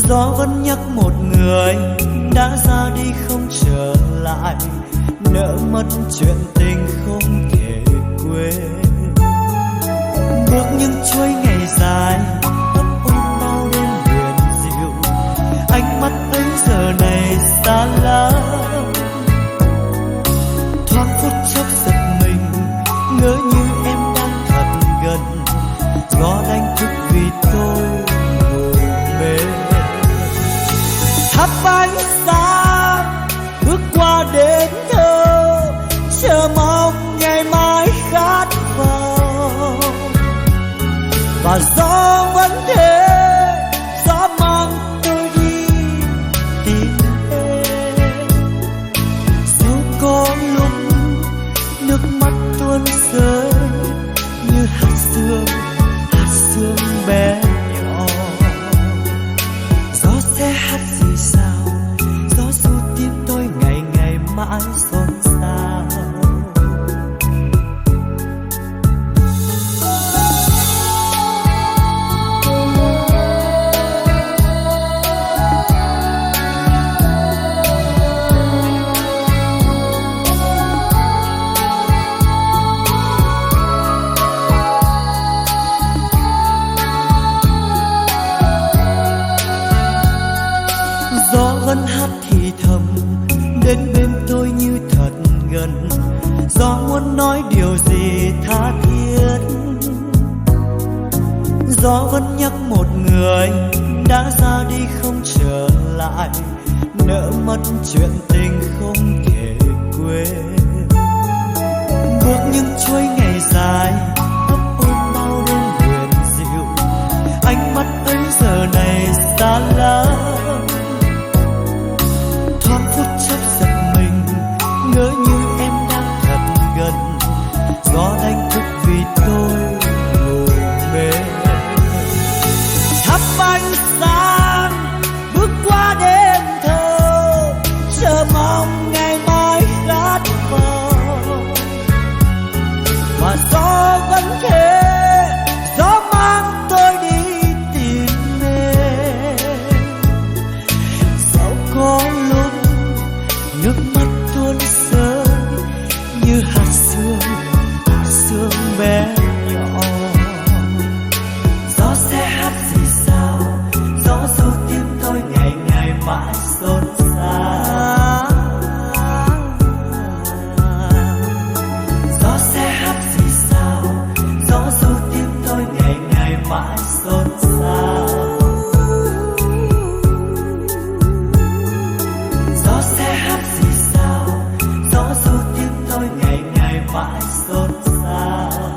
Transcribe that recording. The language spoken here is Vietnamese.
Gió vẫn nhắc một người đã ra đi không trở lại, nỡ mất chuyện tình không thể quên. Bước những chuỗi ngày dài ấp ôm bao đêm huyền diệu, ánh mắt ấy giờ này xa lắm. Thoáng phút chốc giật mình, ngỡ như em đang thật gần, gió đánh thức vì tôi ngủ mê. Thắp ánh sáng bước qua đến thơ, chờ mong ngày mai khát vọng. Và gió vẫn thế, gió mang tôi đi tìm em. Dẫu có lúc nước mắt tuôn rơi như hạt sương bé nhỏ. Gió sẽ hát gì sao, gió ru tim tôi ngày ngày mãi xôn xao. Gió vẫn hát thì thầm đến bên tôi như thật gần, gió muốn nói điều gì tha thiết. Gió vẫn nhắc một người đã ra đi không trở lại, nỡ mất chuyện tình không thể quên. Bước những chuỗi ngày dài ấp ôm bao đêm huyền diệu, ánh mắt ấy giờ này xa lắm. Thoáng phút chốc giật mình, ngỡ như em đang thật gần, gió đánh thức vì tôi ngủ mê. Thắp ánh sáng bước qua đêm thơ, chờ mong ngày mai khát vọng. Và gió vẫn thế, gió mang tôi đi tìm em. Dẫu có lúc nước mắt tuôn rơi như hạt sương bé nhỏ. Gió sẽ hát gì sao, gió ru tim tôi ngày ngày mãi xôn xao. Gió sẽ hát gì sao, gió ru tim tôi ngày ngày mãi xôn xao. Gió sẽ hát gì sao, gió ru tim tôi ngày ngày mãi xôn xao.